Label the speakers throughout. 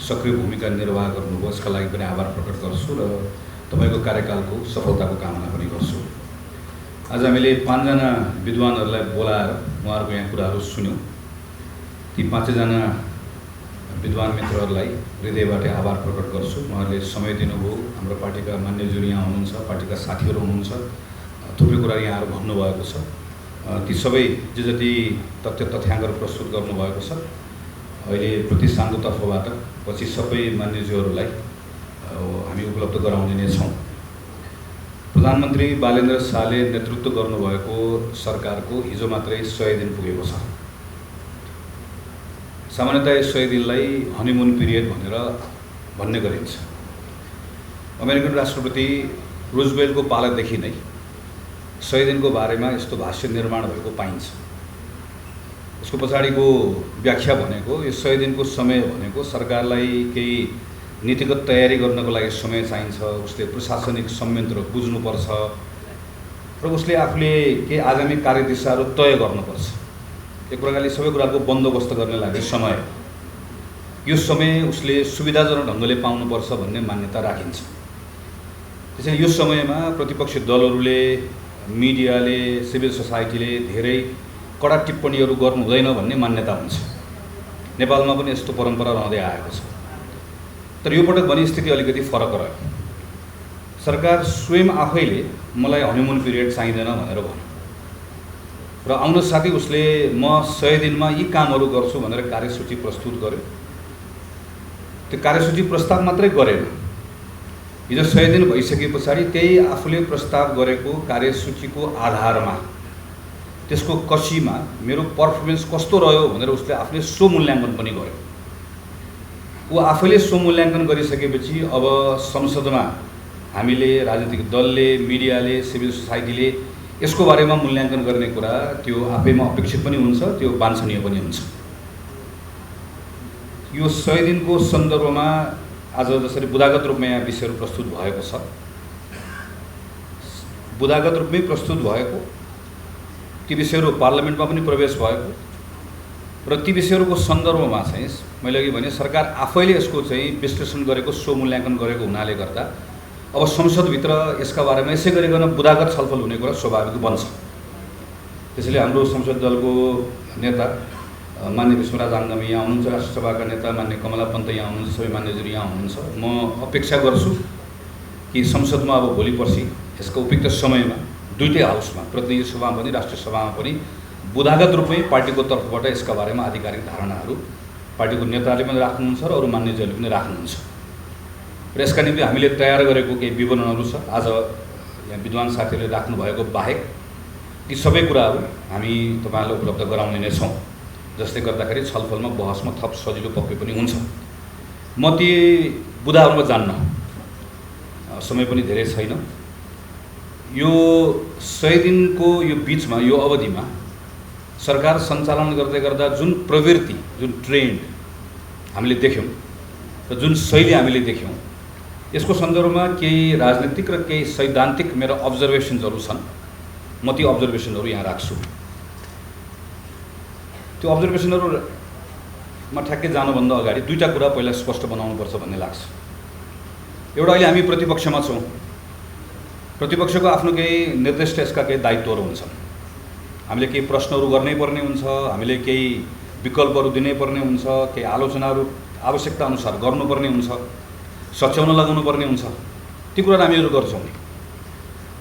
Speaker 1: सक्रिय भूमिका निर्वाह गर्नुभयो, यसका लागि पनि आभार प्रकट गर्छु र तपाईको कार्यकालको सफलताको कामना पनि गर्छु। आज हामीले 5 जना विद्वानहरूलाई बोलाएर उहाँहरूको यहाँ कुराहरू सुन्यौँ। ती 5 जना विद्वान मित्रहरूलाई हृदयबाट आभार प्रकट गर्छु। उहाँहरूले समय दिनुभयो। हाम्रो पार्टीका मान्यज्यू यहाँ हुनुहुन्छ, पार्टीका साथीहरू हुनुहुन्छ, थुप्रै कुरा यहाँहरू भन्नुभएको छ। ती सबै जति तथ्याङ्कहरू प्रस्तुत गर्नुभएको छ। अहिले प्रतिष्ठानको तर्फबाट पछि सबै मान्यज्यूहरूलाई हामी उपलब्ध गराउने नै छौँ। प्रधानमन्त्री बालेन्द्र शाहले नेतृत्व गर्नुभएको सरकारको हिजो मात्रै 100 दिन पुगेको छ। सामान्यतया 100 दिनलाई हनीमुन पिरियड भन्ने गरिन्छ। अमेरिकन राष्ट्रपति रुजवेल्टको पालादेखि नै 100 दिनको बारेमा यस्तो भाष्य निर्माण भएको पाइन्छ। यसको पछाडिको व्याख्या भनेको यो 100 दिनको समय भनेको सरकारलाई केही नीतिगत तयारी गर्नको लागि समय चाहिन्छ, उसले प्रशासनिक संयन्त्र बुझ्नुपर्छ र उसले आफूले केही आगामी कार्यदिशाहरू तय गर्नुपर्छ। एक प्रकारले सबै कुराको बन्दोबस्त गर्ने लागि समय, यो समय उसले सुविधाजनक ढङ्गले पाउनुपर्छ भन्ने मान्यता राखिन्छ। त्यसैले यो समयमा प्रतिपक्षी दलहरूले, मिडियाले, सिभिल सोसाइटीले धेरै कडा टिप्पणीहरू गर्नु हुँदैन भन्ने मान्यता हुन्छ। नेपालमा पनि यस्तो परम्परा रहँदै आएको छ। तर यो पटक भने स्थिति अलिकति फरक रह्यो। सरकार स्वयं आफैले मलाई हनीमुन पिरियड चाहिँदैन भनेर भन्यो र आउन साथै उसले म 100 दिनमा यी कामहरू गर्छु भनेर कार्यसूची प्रस्तुत गर्यो। त्यो कार्यसूची प्रस्ताव मात्रै गरेन। हिजो 100 दिन भइसके पछाडि त्यही आफूले प्रस्ताव गरेको कार्यसूचीको आधारमा, त्यसको कसीमा मेरो पर्फर्मेन्स कस्तो रह्यो भनेर उसले आफूले स्वमूल्याङ्कन पनि गर्यो। ऊ आफैले स्वमूल्याङ्कन गरिसकेपछि अब संसदमा हामीले, राजनीतिक दलले, मिडियाले, सिभिल सोसाइटीले यसको बारेमा मूल्याङ्कन गर्ने कुरा त्यो आफैमा अपेक्षित पनि हुन्छ, त्यो वाञ्छनीय पनि हुन्छ। यो 100 दिनको सन्दर्भमा आज जसरी बुदागत रूपमा यहाँ विषयहरू प्रस्तुत भएको छ, बुदागत रूपमै प्रस्तुत भएको ती विषयहरू पार्लियामेन्टमा पनि प्रवेश भएको र ती विषयहरूको सन्दर्भमा चाहिँ मैले अघि भने सरकार आफैले यसको चाहिँ विश्लेषण गरेको, स्वमूल्याङ्कन गरेको हुनाले गर्दा अब संसदभित्र यसका बारेमा यसै गरिकन बुदागत छलफल हुने कुरा स्वाभाविक बन्छ। त्यसैले हाम्रो संसद दलको नेता मान्य विष्णुराज आङ्गामी यहाँ हुनुहुन्छ, राष्ट्रसभाका नेता मान्य कमला पन्त यहाँ हुनुहुन्छ, सबै मान्यज्यू यहाँ हुनुहुन्छ। म अपेक्षा गर्छु कि संसदमा अब भोलि पर्सि यसको उपयुक्त समयमा दुईटै हाउसमा, प्रतिनिधि सभामा पनि राष्ट्रिय सभामा पनि बुदागत रूपमै पार्टीको तर्फबाट यसका बारेमा आधिकारिक धारणाहरू पार्टीको नेताहरूले पनि राख्नुहुन्छ र अरू मान्यज्यूहरूले पनि राख्नुहुन्छ। र यसका निम्ति हामीले तयार गरेको केही विवरणहरू छ। आज यहाँ विद्वान साथीहरूले राख्नुभएको बाहेक ती सबै कुराहरू हामी तपाईँहरूलाई उपलब्ध गराउने नै छौँ, जसले गर्दाखेरि छलफलमा, बहसमा थप सजिलो पक्कै पनि हुन्छ। म ती बुदाहरूमा जान्न, समय पनि धेरै छैन। यो 100 दिनको यो बिचमा, यो अवधिमा सरकार सञ्चालन गर्दै गर्दा जुन प्रवृत्ति, जुन ट्रेन्ड हामीले देख्यौँ र जुन शैली हामीले देख्यौँ, यसको सन्दर्भमा केही राजनीतिक र केही सैद्धान्तिक मेरो अब्जर्भेसन्सहरू छन्। म ती अब्जर्भेसनहरू यहाँ राख्छु। त्यो अब्जर्भेसनहरूमा ठ्याक्कै जानुभन्दा अगाडि दुईवटा कुरा पहिला स्पष्ट बनाउनुपर्छ भन्ने लाग्छ। एउटा, अहिले हामी प्रतिपक्षमा छौँ। प्रतिपक्षको आफ्नो केही निर्दिष्ट यसका केही दायित्वहरू हुन्छन्। हामीले केही प्रश्नहरू गर्नै पर्ने हुन्छ, हामीले केही विकल्पहरू दिनै पर्ने हुन्छ, केही आलोचनाहरू आवश्यकता अनुसार गर्नुपर्ने हुन्छ, सच्याउन लगाउनु पर्ने हुन्छ। ती कुराहरू हामीहरू गर्छौँ।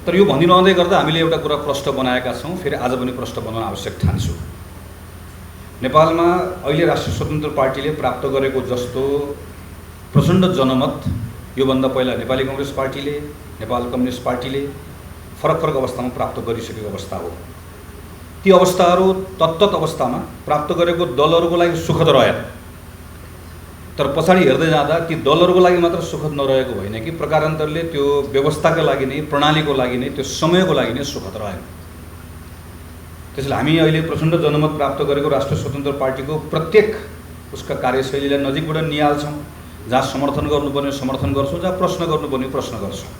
Speaker 1: तर यो भनिरहँदै गर्दा हामीले एउटा कुरा प्रश्न बनाएका छौँ, फेरि आज पनि प्रश्न बनाउन आवश्यक ठान्छु। नेपालमा अहिले राष्ट्रिय स्वतन्त्र पार्टीले प्राप्त गरेको जस्तो प्रचण्ड जनमत योभन्दा पहिला नेपाली काङ्ग्रेस पार्टीले, नेपाल कम्युनिस्ट पार्टीले फरक फरक अवस्थामा प्राप्त गरिसकेको अवस्था हो। ती अवस्थाहरू तत्तत अवस्थामा प्राप्त गरेको दलहरूको लागि सुखद रह्यो। तर पछाडि हेर्दै जाँदा ती दलहरूको लागि मात्र सुखद नरहेको होइन कि प्रकारान्तरले त्यो व्यवस्थाका लागि नै, प्रणालीको लागि नै, त्यो समयको लागि नै सुखद रह्यो। त्यसैले हामी अहिले प्रचण्ड जनमत प्राप्त गरेको राष्ट्रिय स्वतन्त्र पार्टीको प्रत्येक उसका कार्यशैलीलाई नजिकबाट निहाल्छौँ। जहाँ समर्थन गर्नुपर्ने समर्थन गर्छौँ, जहाँ प्रश्न गर्नुपर्ने प्रश्न गर्छौँ।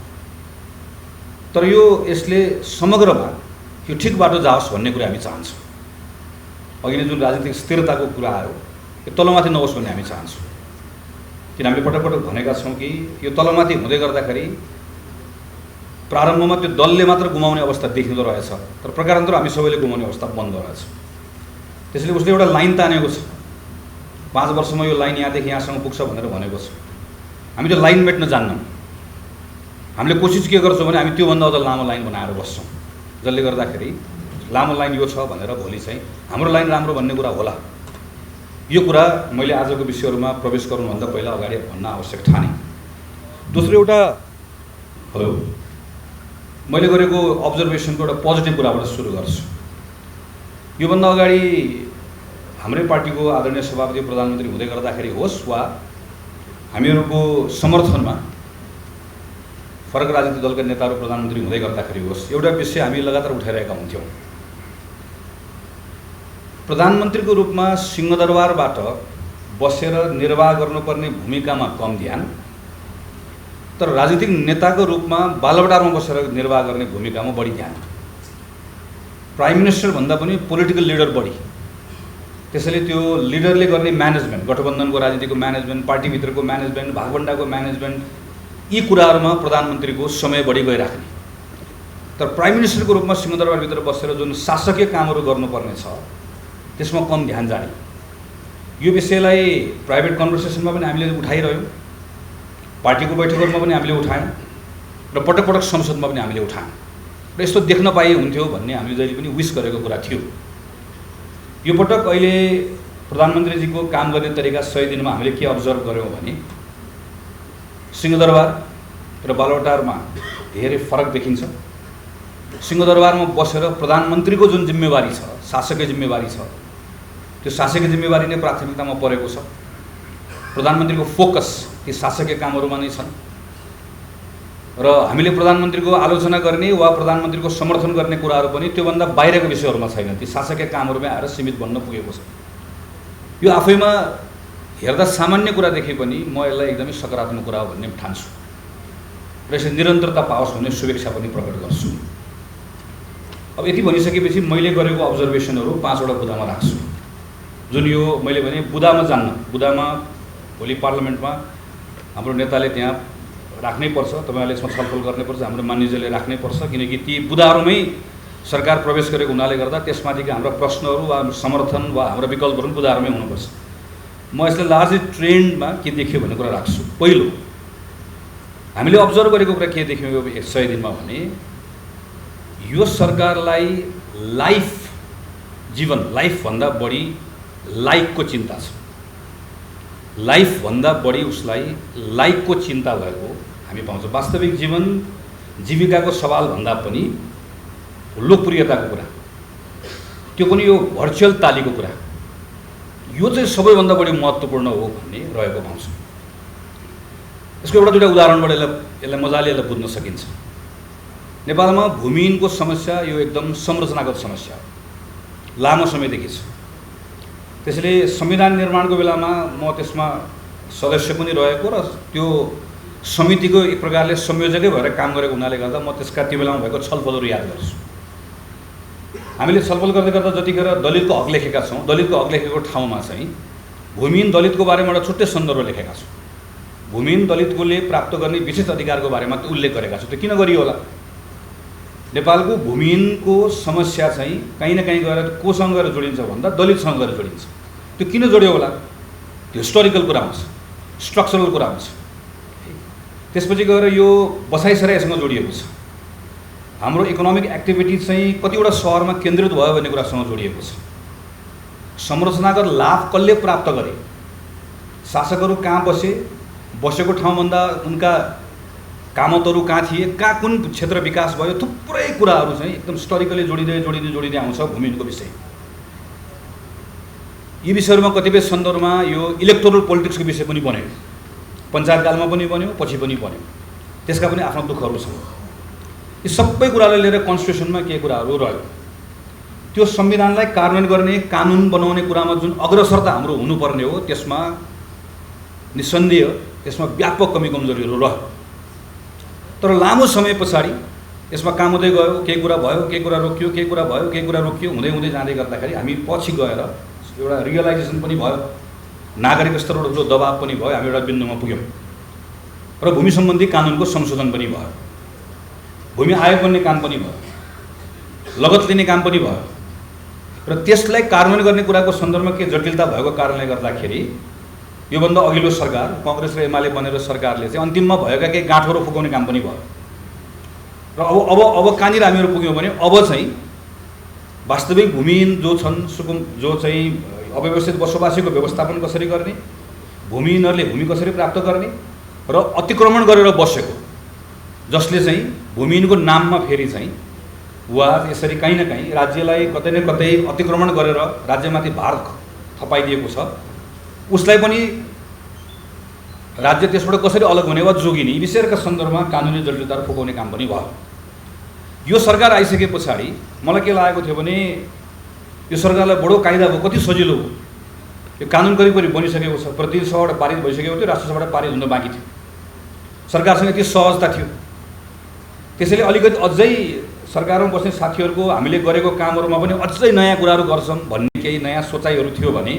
Speaker 1: तर यो यसले समग्रमा यो ठिक बाटो जाओस् भन्ने कुरा हामी चाहन्छौँ। अघि नै जुन राजनीतिक स्थिरताको कुरा आयो, यो तलमाथि नहोस् भन्ने हामी चाहन्छौँ। किन हामीले पटक पटक भनेका छौँ कि यो तलमाथि हुँदै गर्दाखेरि प्रारम्भमा त्यो दलले मात्र गुमाउने अवस्था देखिँदो रहेछ, तर प्रकारान्तर हामी सबैले गुमाउने अवस्था बन्दो रहेछ। त्यसैले उसले एउटा लाइन तानेको छ, 5 वर्षमा यो लाइन यहाँदेखि यहाँसम्म पुग्छ भनेर भनेको छ। हामी त्यो लाइन मेट्न जान्नौँ। हामीले कोसिस के गर्छौँ भने हामी त्योभन्दा अझ लामो लाइन बनाएर बस्छौँ, जसले गर्दाखेरि लामो लाइन यो छ भनेर भोलि चाहिँ हाम्रो लाइन राम्रो भन्ने कुरा होला। यो कुरा मैले आजको विषयहरूमा प्रवेश गर्नुभन्दा पहिला अगाडि भन्न आवश्यक ठाने। दोस्रो एउटा हेलो मैले गरेको अब्जर्भेसनको एउटा पोजिटिभ कुराबाट सुरु गर्छु। योभन्दा अगाडि हाम्रै पार्टीको आदरणीय सभापति प्रधानमन्त्री हुँदै गर्दाखेरि होस् वा हामीहरूको समर्थनमा फरक राजनीतिक दलका नेताहरू प्रधानमन्त्री हुँदै गर्दाखेरि होस्, एउटा विषय हामी लगातार उठाइरहेका हुन्थ्यौँ। प्रधानमन्त्रीको रूपमा सिंहदरबारबाट बसेर निर्वाह गर्नुपर्ने भूमिकामा कम ध्यान, तर राजनीतिक नेताको रूपमा बालबटारमा बसेर निर्वाह गर्ने भूमिकामा बढी ध्यान। प्राइम मिनिस्टर भन्दा पनि पोलिटिकल लिडर बढी। त्यसैले त्यो लिडरले गर्ने म्यानेजमेन्ट, गठबन्धनको राजनीतिको म्यानेजमेन्ट, पार्टीभित्रको म्यानेजमेन्ट, भागभण्डाको म्यानेजमेन्ट, यी कुराहरूमा प्रधानमन्त्रीको समय बढी गइराख्ने। तर प्राइम मिनिस्टरको रूपमा सिंहदरबारभित्र बसेर जुन शासकीय कामहरू गर्नुपर्ने छ त्यसमा कम ध्यान जाने। यो विषयलाई प्राइभेट कन्भर्सेसनमा पनि हामीले उठाइरह्यौँ, पार्टीको बैठकहरूमा पनि हामीले उठायौँ र पटक पटक संसदमा पनि हामीले उठायौँ र यस्तो देख्न पाए हुन्थ्यो भन्ने हामीले जहिले पनि विश गरेको कुरा थियो। यो पटक अहिले प्रधानमन्त्रीजीको काम गर्ने तरिका 100 दिनमा हामीले के अब्जर्भ गऱ्यौँ भने सिंहदरबार र बालबटारमा धेरै फरक देखिन्छ। सिंहदरबारमा बसेर प्रधानमन्त्रीको जुन जिम्मेवारी छ, शासकीय जिम्मेवारी छ, त्यो शासकीय जिम्मेवारी नै प्राथमिकतामा परेको छ। प्रधानमन्त्रीको फोकस ती शासकीय कामहरूमा नै छन् र हामीले प्रधानमन्त्रीको आलोचना गर्ने वा प्रधानमन्त्रीको समर्थन गर्ने कुराहरू पनि त्योभन्दा बाहिरको विषयहरूमा छैन, ती शासकीय कामहरूमै आएर सीमित बन्न पुगेको छ। यो आफैमा हेर्दा सामान्य कुरा देखे पनि म यसलाई एकदमै सकारात्मक कुरा हो भन्ने ठान्छु र यसले निरन्तरता पाओस् भन्ने शुभेच्छा पनि प्रकट गर्छु। अब यति भनिसकेपछि मैले गरेको अब्जर्भेसनहरू 5 वटा बुदामा राख्छु, जुन यो मैले भने बुदामा जान्न। बुदामा भोलि पार्लियामेन्टमा हाम्रो नेताले त्यहाँ राख्नै पर्छ, तपाईँहरूले यसमा छलफल गर्नुपर्छ, हाम्रो मान्यजले राख्नै पर्छ, किनकि ती बुदाहरूमै सरकार प्रवेश गरेको हुनाले गर्दा त्यसमाथिका हाम्रा प्रश्नहरू वा समर्थन वा हाम्रा विकल्पहरू बुदाहरूमै हुनुपर्छ। म यसलाई लार्जली ट्रेन्डमा के देख्यो भन्ने कुरा राख्छु। पहिलो, हामीले अब्जर्भ गरेको कुरा के देख्यौँ यो 100 दिनमा भने यो सरकारलाई लाइफभन्दा बढी लाइकको चिन्ता छ। लाइफभन्दा बढी उसलाई लाइकको चिन्ता भएको हामी पाउँछौँ। वास्तविक जीवन जीविकाको सवालभन्दा पनि लोकप्रियताको कुरा, त्यो पनि यो भर्चुअल तालीको कुरा, यो चाहिँ सबैभन्दा बढी महत्त्वपूर्ण हो भन्ने रहेको पाउँछौँ। यसको एउटा दुईवटा उदाहरणबाट यसलाई मजाले बुझ्न सकिन्छ। नेपालमा भूमिहीनको समस्या यो एकदम संरचनागत समस्या हो, लामो समयदेखि छ। त्यसैले संविधान निर्माणको बेलामा म त्यसमा सदस्य पनि रहेको र त्यो समितिको एक प्रकारले संयोजकै भएर काम गरेको हुनाले गर्दा म त्यसका त्यो बेलामा भएको छलफलहरू याद गर्छु। हामीले छलफल गर्दै गर्दा जतिखेर दलितको हक लेखेका छौँ, दलितको हक लेखेको ठाउँमा चाहिँ भूमिहीन दलितको बारेमा एउटा छुट्टै सन्दर्भ लेखेका छौँ। भूमिहीन दलितकोले प्राप्त गर्ने विशेष अधिकारको बारेमा उल्लेख गरेका छौँ। त्यो किन गरियो होला? नेपालको भूमिहीनको समस्या चाहिँ कहीँ न कहीँ गएर कोसँग गएर जोडिन्छ भन्दा दलितसँग गएर जोडिन्छ। त्यो किन जोड्यो होला? त्यो हिस्टोरिकल कुरा हुन्छ, स्ट्रक्चरल कुरा हुन्छ। त्यसपछि गएर यो बसाइसराईसँग जोडिएको छ। हाम्रो इकोनोमिक एक्टिभिटी चाहिँ कतिवटा सहरमा केन्द्रित भयो भन्ने कुरासँग जोडिएको छ। संरचनागत लाभ कसले प्राप्त गरे, शासकहरू कहाँ बसेको ठाउँभन्दा उनका कामतहरू कहाँ थिए, कहाँ कुन क्षेत्र विकास भयो, थुप्रै कुराहरू चाहिँ एकदम हिस्टोरिकली जोडिँदै आउँछ भूमिहीनको विषय। यी विषयहरूमा कतिपय सन्दर्भमा यो इलेक्टोरल पोलिटिक्सको विषय पनि बन्यो, पञ्चायतकालमा पनि बन्यो, पछि पनि बन्यो। त्यसका पनि आफ्ना दुःखहरू छन्। यी सबै कुरालाई लिएर कन्स्टिट्युसनमा के कुराहरू रह्यो, त्यो संविधानलाई कार्यान्वयन गर्ने, कानुन बनाउने कुरामा जुन अग्रसरता हाम्रो हुनुपर्ने हो त्यसमा निस्सन्देह त्यसमा व्यापक कमी कमजोरीहरू रह्यो। तर लामो समय पछाडि यसमा काम हुँदै गयो, केही कुरा भयो, केही कुरा रोकियो, केही कुरा भयो, केही कुरा रोकियो, हुँदै जाँदै गर्दाखेरि हामी पछि गएर एउटा रियलाइजेसन पनि भयो नागरिक स्तरबाट ठुलो दबाब पनि भयो, हामी एउटा बिन्दुमा पुग्यौँ र भूमि सम्बन्धी कानुनको संशोधन पनि भयो, भूमि आयोग बन्ने काम पनि भयो, लगत लिने काम पनि भयो र त्यसलाई कार्यान्वयन गर्ने कुराको सन्दर्भमा के जटिलता भएको कारणले गर्दाखेरि योभन्दा अघिल्लो सरकार कांग्रेस र एमाले बनेर सरकारले चाहिँ अन्तिममा भएका केही गाँठहरू फुकाउने काम पनि भयो र अब कहाँनिर हामीहरू पुग्यौँ भने अब चाहिँ वास्तविक भूमिहीन जो छन् जो चाहिँ अव्यवस्थित बसोबासीको व्यवस्थापन कसरी गर्ने, भूमिहीनहरूले भूमि कसरी प्राप्त गर्ने र अतिक्रमण गरेर बसेको जसले चाहिँ भूमिहीनको नाममा फेरि चाहिँ वा यसरी कहीँ न कहीँ राज्यलाई कतै न कतै अतिक्रमण गरेर राज्यमाथि भार थपाइदिएको छ, उसलाई पनि राज्य त्यसबाट कसरी अलग हुने वा जोगिने यी विषयका सन्दर्भमा कानुनी जटिलताहरू फुकाउने काम पनि भयो। यो सरकार आइसके पछाडि मलाई के लागेको थियो भने यो सरकारलाई बडो कायदा भयो, कति सजिलो हो, यो कानुन करिब बनिसकेको छ, प्रतिनिधि सभाबाट पारित भइसकेको थियो, राष्ट्र सभाबाट पारित हुन बाँकी थियो, सरकारसँग यति सहजता थियो। त्यसैले अलिकति अझै सरकारमा बस्ने साथीहरूको हामीले गरेको कामहरूमा पनि अझै नयाँ कुराहरू गर्छौँ भन्ने केही नयाँ सोचाइहरू थियो भने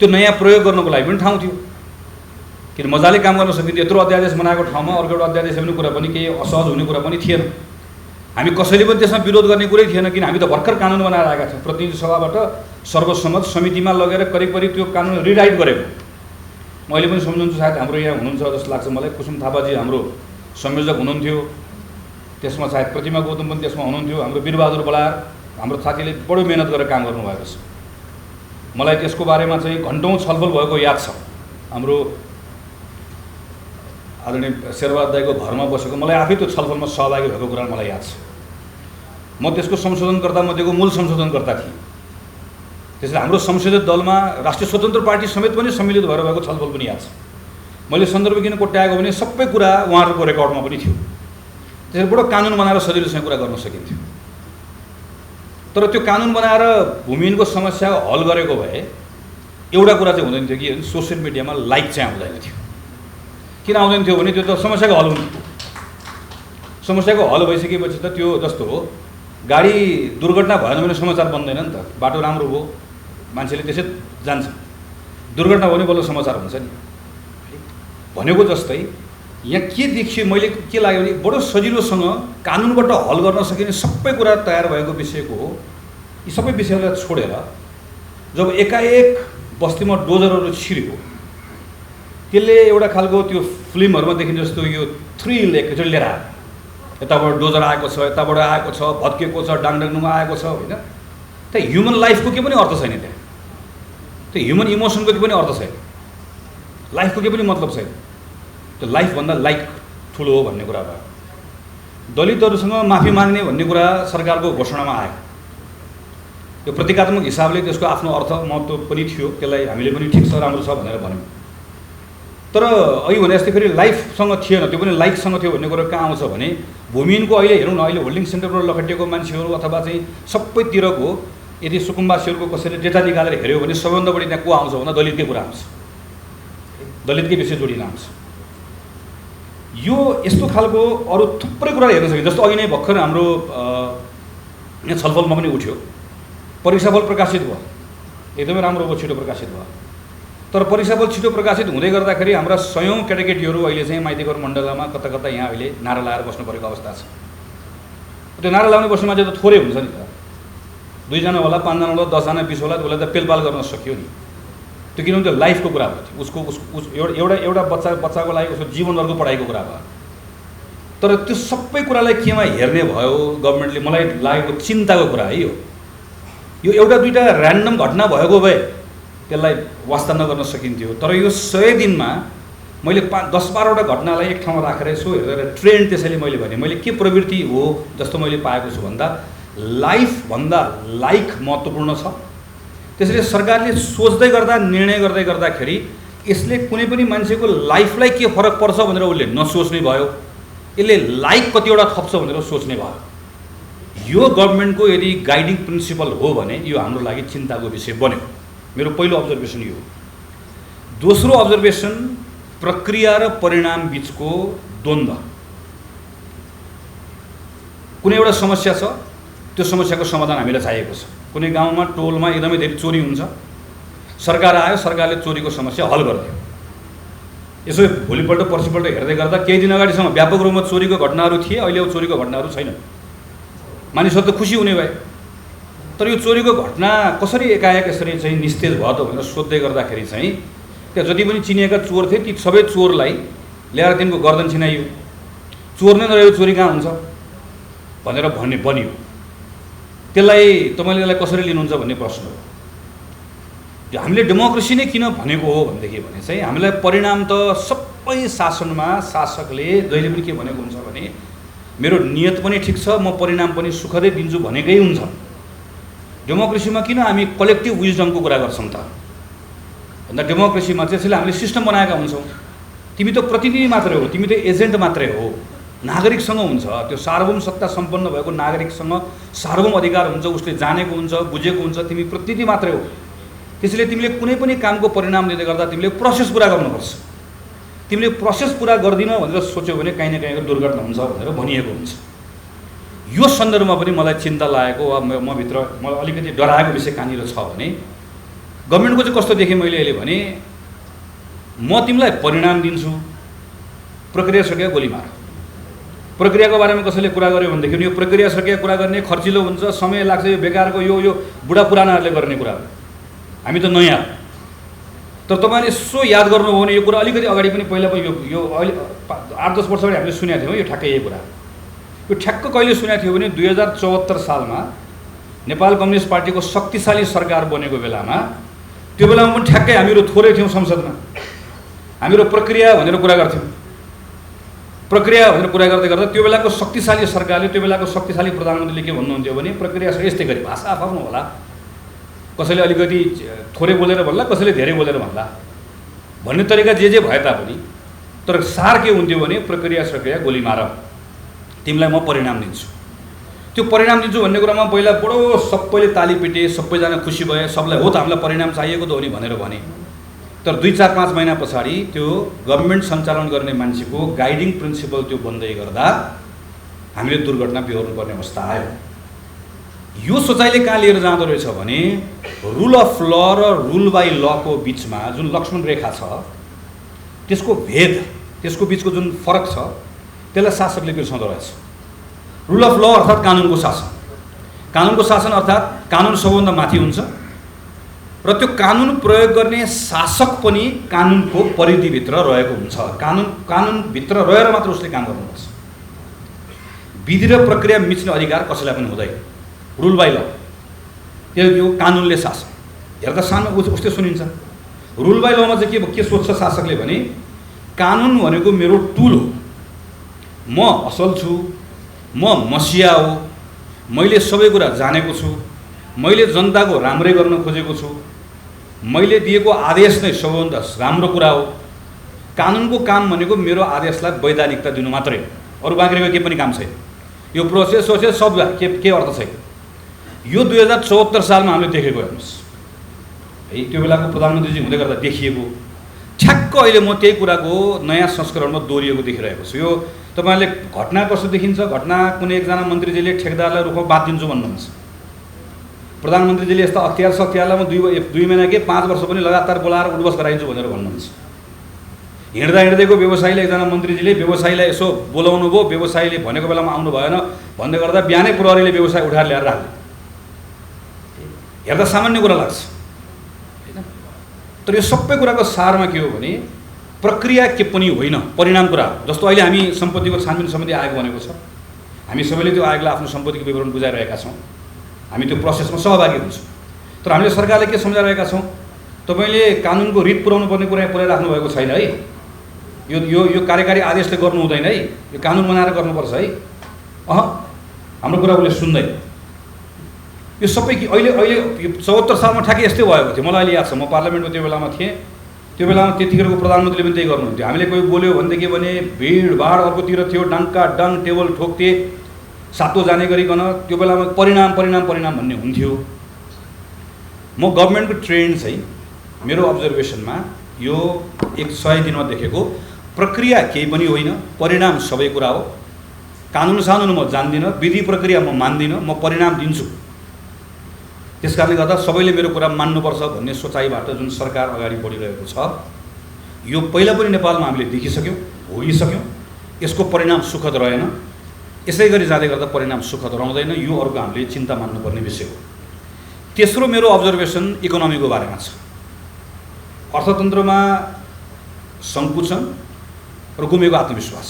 Speaker 1: त्यो नयाँ प्रयोग गर्नको लागि पनि ठाउँ थियो, किन मजाले काम गर्न सकिन्थ्यो। यत्रो अध्यादेश बनाएको ठाउँमा अर्को एउटा अध्यादेश भन्ने कुरा पनि केही असहज हुने कुरा पनि थिएन, हामी कसैले पनि त्यसमा विरोध गर्ने कुरै थिएन, किन हामी त भर्खर कानुन बनाएर आएका थियौँ, प्रतिनिधि सभाबाट सर्वसम्मत समितिमा लगेर करिब त्यो कानुन रिराइट गरेको। मैले पनि सम्झन्छु, सायद हाम्रो यहाँ हुनुहुन्छ जस्तो लाग्छ मलाई, कुसुम थापाजी हाम्रो संयोजक हुनुहुन्थ्यो, त्यसमा सायद प्रतिमा गौतम पनि त्यसमा हुनुहुन्थ्यो, हाम्रो वीरबहादुर बलार हाम्रो साथीले बडो मेहनत गरेर काम गर्नुभएको छ। मलाई त्यसको बारेमा चाहिँ घन्टौँ छलफल भएको याद छ। हाम्रो आदरणीय शेरबहादुर दाईको घरमा बसेको मलाई आफै त्यो छलफलमा सहभागी भएको कुरा मलाई याद छ। म त्यसको संशोधनकर्ता मध्येको मूल संशोधनकर्ता थिएँ। त्यसैले हाम्रो संसदीय दलमा राष्ट्रिय स्वतन्त्र पार्टी समेत पनि सम्मिलित भएर भएको छलफल पनि याद छ। मैले सन्दर्भ किन कोट्याएको भने सबै कुरा उहाँहरूको रेकर्डमा पनि थियो, त्यसैले बडो कानुन बनाएर सजिलोसँग कुरा गर्न सकिन्थ्यो। तर त्यो कानुन बनाएर भूमिहीनको समस्या हल गरेको भए एउटा कुरा चाहिँ हुँदैन थियो कि सोसियल मिडियामा लाइक चाहिँ आउँदैन थियो। किन आउँदैन थियो भने त्यो त समस्याको हल हुन्थ्यो। समस्याको हल भइसकेपछि त त्यो जस्तो हो, गाडी दुर्घटना भएन भने समाचार बन्दैन नि त, बाटो राम्रो भयो मान्छेले त्यसै जान्छ, दुर्घटना भयो भने बल्ल समाचार हुन्छ नि भनेको जस्तै यहाँ के देखियो, मैले के लाग्यो भने बडो सजिलोसँग कानुनबाट हल गर्न सकिने सबै कुरा तयार भएको विषयको हो। यी सबै विषयहरूलाई छोडेर जब एकाएक बस्तीमा डोजरहरू छिर्यो, त्यसले एउटा खालको त्यो फिल्महरूमा देखिने जस्तो यो थ्रिल एकचोटि लिएर आयो, यताबाट डोजर आएको छ, यताबाट आएको छ, भत्केको छ, डाङडुङमा आएको छ, होइन त ह्युमन लाइफको के पनि अर्थ छैन त्यहाँ, त्यो ह्युमन इमोसनको के पनि अर्थ छैन, लाइफको के पनि मतलब छैन, त्यो लाइफभन्दा लाइक ठुलो हो भन्ने कुरा भयो। दलितहरूसँग माफी माग्ने भन्ने कुरा सरकारको घोषणामा आयो, यो प्रतीकात्मक हिसाबले त्यसको आफ्नो अर्थ महत्त्व पनि थियो, त्यसलाई हामीले पनि ठिक छ राम्रो छ भनेर भन्यौँ। तर अघि भने जस्तै फेरि लाइफसँग थिएन, त्यो पनि लाइकसँग थियो भन्ने कुरा कहाँ आउँछ भने भूमिहीनको अहिले हेरौँ न, अहिले होल्डिङ सेन्टरबाट लखटिएको मान्छेहरू अथवा चाहिँ सबैतिरको यदि सुकुम्बासीहरूको कसैले डेटा निकालेर हेऱ्यो भने सबैभन्दा बढी त्यहाँ को आउँछ भन्दा दलितकै कुरा आउँछ, दलितकै विषय जोडिन आउँछ। यो यस्तो खालको अरू थुप्रै कुरा हेर्न सकिन्छ। जस्तो अघि नै भर्खर हाम्रो यहाँ छलफलमा पनि उठ्यो, परीक्षाफल प्रकाशित भयो, एकदमै राम्रो भयो, छिटो प्रकाशित भयो। तर परीक्षाफल छिटो प्रकाशित हुँदै गर्दाखेरि हाम्रा सयौँ केटाकेटीहरू अहिले चाहिँ माइतीघर मण्डलमा कता कता यहाँ अहिले नारा लाएर बस्नु परेको अवस्था छ। त्यो नारा लाउने बस्ने मान्छे त थोरै हुन्छ नि त, 2 जना होला, 5 जना होला, 10 जना 20 होला, त्यसलाई त पेलपाल गर्न सक्यो नि। त्यो किनभने त्यो लाइफको कुरा भयो, उसको एउटा बच्चाको लागि उसको जीवनभरको पढाइको कुरा भयो। तर त्यो सबै कुरालाई केमा हेर्ने भयो गभर्मेन्टले, मलाई लागेको चिन्ताको कुरा है यो एउटा दुईवटा ऱ्यान्डम घटना भएको भए त्यसलाई वास्ता नगर्न सकिन्थ्यो। तर यो 100 दिनमा मैले 10-12वटा घटनालाई एक ठाउँमा राखेर यसो हेरेर ट्रेन्ड त्यसैले मैले भने मैले के प्रवृत्ति हो जस्तो मैले पाएको छु भन्दा लाइफभन्दा लाइक महत्त्वपूर्ण छ। त्यसैले सरकारले सोच्दै गर्दा निर्णय गर्दै गर्दाखेरि यसले कुनै पनि मान्छेको लाइफलाई के फरक पर्छ भनेर उसले नसोच्ने भयो, यसले लाइक कतिवटा थप्छ भनेर सोच्ने भयो। यो गभर्मेन्टको यदि गाइडिङ प्रिन्सिपल हो भने यो हाम्रो लागि चिन्ताको विषय बन्यो। मेरो पहिलो अब्जर्भेसन यो हो। दोस्रो अब्जर्भेसन प्रक्रिया र परिणाम बीचको द्वन्द्व। कुनै एउटा समस्या छ, त्यो समस्याको समाधान हामीलाई चाहिएको छ। कुनै गाउँमा टोलमा एकदमै धेरै चोरी हुन्छ, सरकार आयो, सरकारले चोरीको समस्या हल गरिदियो। यसो भोलिपल्ट पर्सिपल्ट हेर्दै गर्दा केही दिन अगाडिसम्म व्यापक रूपमा चोरीको घटनाहरू थिए, अहिले अब चोरीको घटनाहरू छैन। मानिसहरू त खुसी हुने भए। तर यो चोरीको घटना कसरी एकाएक यसरी चाहिँ निस्तेज भयो त भनेर सोध्दै गर्दाखेरि चाहिँ त्यहाँ जति पनि चिनिएका चोर थिए ती सबै चोरलाई ल्याएर तिनको गर्दन छिनाइयो। चोर नै नरहेको चोरी कहाँ हुन्छ भनेर बनियो। त्यसलाई तपाईँले यसलाई कसरी लिनुहुन्छ भन्ने प्रश्न हो। हामीले डेमोक्रेसी नै किन भनेको हो भनेदेखि भने चाहिँ हामीलाई परिणाम त सबै शासनमा शासकले जहिले पनि के भनेको हुन्छ भने मेरो नियत पनि ठिक छ, म परिणाम पनि सुखदै दिन्छु भनेकै हुन्छ। डेमोक्रेसीमा किन हामी कलेक्टिभ विजडमको कुरा गर्छौँ त भन्दा डेमोक्रेसीमा चाहिँ यसले हामीले सिस्टम बनाएका हुन्छौँ। तिमी त प्रतिनिधि मात्रै हो, तिमी त एजेन्ट मात्रै हो। नागरिकसँग हुन्छ, त्यो सार्वभौम सत्ता सम्पन्न भएको नागरिकसँग सार्वभौम अधिकार हुन्छ, उसले जानेको हुन्छ, बुझेको हुन्छ। तिमी प्रतिनिधि मात्रै हो। त्यसैले तिमीले कुनै पनि कामको परिणाम दिँदै गर्दा तिमीले प्रोसेस पुरा गर्नुपर्छ। तिमीले प्रोसेस पुरा गर्दिन भनेर सोच्यौ भने काहीँ न काहीँ दुर्घटना हुन्छ भनेर भनिएको हुन्छ। यो सन्दर्भमा पनि मलाई चिन्ता लागेको वा मभित्र मलाई अलिकति डराएको विषय कहाँनिर छ भने गभर्मेन्टको चाहिँ कस्तो देखेँ मैले अहिले भने म तिमीलाई परिणाम दिन्छु, प्रक्रिया सकिया गोली मार। प्रक्रियाको बारेमा कसैले कुरा गर्यो भनेदेखि यो प्रक्रिया सकिया कुरा गर्ने खर्चिलो हुन्छ, समय लाग्छ, यो बेकारको यो बुढा पुरानाहरूले गर्ने कुरा हो। हामी त नयाँ। तर तपाईँले यसो याद गर्नुभयो भने यो कुरा अलिकति अगाडि पनि पहिला पनि यो अहिले 8-10 वर्ष अगाडि हामीले सुनेको थियौँ यो ठ्याक्कै यही कुरा। यो ठ्याक्क कहिले सुनेको थियो भने 2074 सालमा नेपाल कम्युनिस्ट पार्टीको शक्तिशाली सरकार बनेको बेलामा, त्यो बेलामा पनि ठ्याक्कै हामीहरू थोरै थियौँ संसदमा। हामीहरू प्रक्रिया भनेर कुरा गर्थ्यौँ। प्रक्रिया भनेर कुरा गर्दै गर्दा त्यो बेलाको शक्तिशाली सरकारले, त्यो बेलाको शक्तिशाली प्रधानमन्त्रीले के भन्नुहुन्थ्यो भने प्रक्रिया यस्तै गरी भाषा आफ्नो होला, कसैले अलिकति थोरै बोलेर भन्ला, कसैले धेरै बोलेर भन्ला भन्ने तरिका जे भए तापनि तर सार के हुन्थ्यो भने प्रक्रिया सकिया गोली मार, तिमीलाई म परिणाम दिन्छु। त्यो परिणाम दिन्छु भन्ने कुरामा पहिला बडो सबैले ताली पिटे, सबैजना खुसी भए, सबलाई हो त हामीलाई परिणाम चाहिएको त हो नि भनेर भने। तर 2-4-5 महिना पछाडि त्यो गभर्मेन्ट सञ्चालन गर्ने मान्छेको गाइडिङ प्रिन्सिपल त्यो बन्दै गर्दा हामीले दुर्घटना बिहोर्नुपर्ने अवस्था आयो। यो सोचाइले कहाँ लिएर जाँदो रहेछ भने रुल अफ ल र रुल बाई लको बिचमा जुन लक्ष्मण रेखा छ त्यसको भेद, त्यसको बिचको जुन फरक छ त्यसलाई शासकले बिर्साउँदो रहेछ। रुल अफ ल अर्थात् कानुनको शासन। कानुनको शासन अर्थात् कानुन सबभन्दा माथि हुन्छ र त्यो कानुन प्रयोग गर्ने शासक पनि कानुनको परिधिभित्र रहेको हुन्छ। कानुनभित्र रहेर मात्र उसले काम गर्नुपर्छ। विधि र प्रक्रिया मिच्ने अधिकार कसैलाई पनि हुँदैन। रुल बाई ल यो कानुनले शासन। हेर्दा सानो उस्तै सुनिन्छ। रुल बाई लमा चाहिँ के सोच्छ शासकले भने कानुन भनेको मेरो टुल हो, म असल छु, म मसिया हो, मैले सबै कुरा जानेको छु, मैले जनताको राम्रै गर्न खोजेको छु, मैले दिएको आदेश नै सबैभन्दा राम्रो कुरा हो। कानुनको काम भनेको मेरो आदेशलाई वैधानिकता दिनु मात्रै हो, अरू बाँकी केही पनि काम छैन। यो प्रोसेस सब के अर्थ छैन। यो 2074 सालमा हामीले देखेको हेर्नुहोस् है, त्यो बेलाको प्रधानमन्त्रीजी हुँदै गर्दा देखिएको ठ्याक्क अहिले म त्यही कुराको नयाँ संस्करणमा दोहोरिएको देखिरहेको छु। यो तपाईँहरूले घटना कस्तो देखिन्छ, घटना कुनै एकजना मन्त्रीजीले ठेकदारलाई रुखमा बाँधिदिन्छु भन्नुहुन्छ। प्रधानमन्त्रीजीले यस्ता अख्तियारलाई म 2 महिना के 5 वर्ष पनि लगातार बोलाएर उठबस गराइदिन्छु भनेर भन्नुहुन्छ। हिँड्दैको व्यवसायीले एकजना मन्त्रीजीले व्यवसायीलाई यसो बोलाउनु भयो, व्यवसायीले भनेको बेलामा आउनु भएन भन्दै गर्दा बिहानै प्रहरीले व्यवसाय उठाएर ल्याएर राख्यो। हेर्दा सामान्य कुरा लाग्छ हैन, तर यो सबै कुराको सारमा के हो भने प्रक्रिया के पनि होइन, परिणाम कुरा हो। जस्तो अहिले हामी सम्पत्तिको छानबिन समिति आयोग बनेको छ, हामी सबैले त्यो आयोगलाई आफ्नो सम्पत्तिको विवरण बुझाइरहेका छौँ, हामी त्यो प्रोसेसमा सहभागी हुन्छौँ। तर हामीले सरकारले के सम्झाइरहेका छौँ, तपाईँले कानुनको रिट पुर्याउनु पर्ने कुरा पुर्याइराख्नु भएको छैन है, यो कार्यकारी आदेशले गर्नु हुँदैन है, यो कानुन बनाएर गर्नुपर्छ है। हाम्रो कुरा उसले सुन्दैन। यो सबै कि अहिले 74 सालमा ठ्याक्कै यस्तै भएको थियो। मलाई अहिले याद छ, म पार्लियामेन्टमा त्यो बेलामा थिएँ। त्यो बेलामा त्यतिखेरको प्रधानमन्त्रीले पनि त्यही गर्नुहुन्थ्यो। हामीले कोही बोल्यो भनेदेखि भने भिडभाड अर्कोतिर थियो, डङ्का डङ टेबल ठोक्थे, सातो जाने गरिकन त्यो बेलामा परिणाम भन्ने हुन्थ्यो। म गभर्मेन्टको ट्रेन्ड चाहिँ मेरो अब्जर्भेसनमा यो 100 दिनमा देखेको प्रक्रिया केही पनि होइन, परिणाम सबै कुरा हो। कानुन सानुन म जान्दिनँ, विधि प्रक्रिया म मान्दिनँ, म परिणाम दिन्छु। त्यसकारणले गर्दा सबैले मेरो कुरा मान्नुपर्छ भन्ने सोचाइबाट जुन सरकार अगाडि बढिरहेको छ, यो पहिला पनि नेपालमा हामीले देखिसक्यौँ, भोगिसक्यौँ। यसको परिणाम सुखद रहेन। यसै गरी जाँदै गर्दा परिणाम सुखद रहँदैन। यो अरूको हामीले चिन्ता मान्नुपर्ने विषय हो। तेस्रो मेरो अब्जर्भेसन इकोनोमीको बारेमा छ। अर्थतन्त्रमा सङ्कुचन र गुमेको आत्मविश्वास।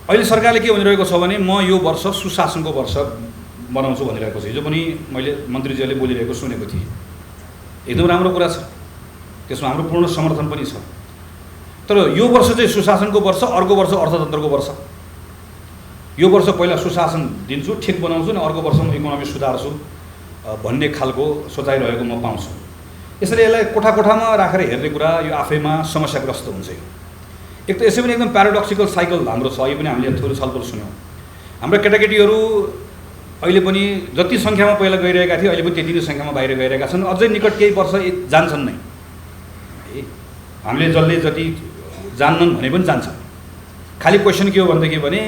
Speaker 1: अहिले सरकारले के भनिरहेको छ भने म यो वर्ष सुशासनको वर्ष बनाउँछु भनिरहेको छ। हिजो पनि मैले मन्त्रीजीले बोलिरहेको सुनेको थिएँ। एकदम राम्रो कुरा छ, त्यसमा हाम्रो पूर्ण समर्थन पनि छ। तर यो वर्ष चाहिँ सुशासनको वर्ष, अर्को वर्ष अर्थतन्त्रको वर्ष। यो वर्ष पहिला सुशासन दिन्छु, ठिक बनाउँछु, अनि अर्को वर्ष म इकोनोमी सुधार्छु भन्ने खालको सोचाइरहेको म पाउँछु। यसरी यसलाई कोठा कोठामा राखेर हेर्ने कुरा यो आफैमा समस्याग्रस्त हुन्छ। एक त यसै पनि एकदम प्याराडक्सिकल साइकल हाम्रो छ। यो पनि हामीले थोरै छलफल सुन्यौँ। हाम्रो केटाकेटीहरू अहिले पनि जति सङ्ख्यामा पहिला गइरहेका थिए, अहिले पनि त्यति नै सङ्ख्यामा बाहिर गइरहेका छन्। अझै निकट केही वर्ष जान्छन् नै। हामीले जसले जति जान्नन् भने पनि जान्छन्। खालि क्वेसन के हो भनेदेखि भने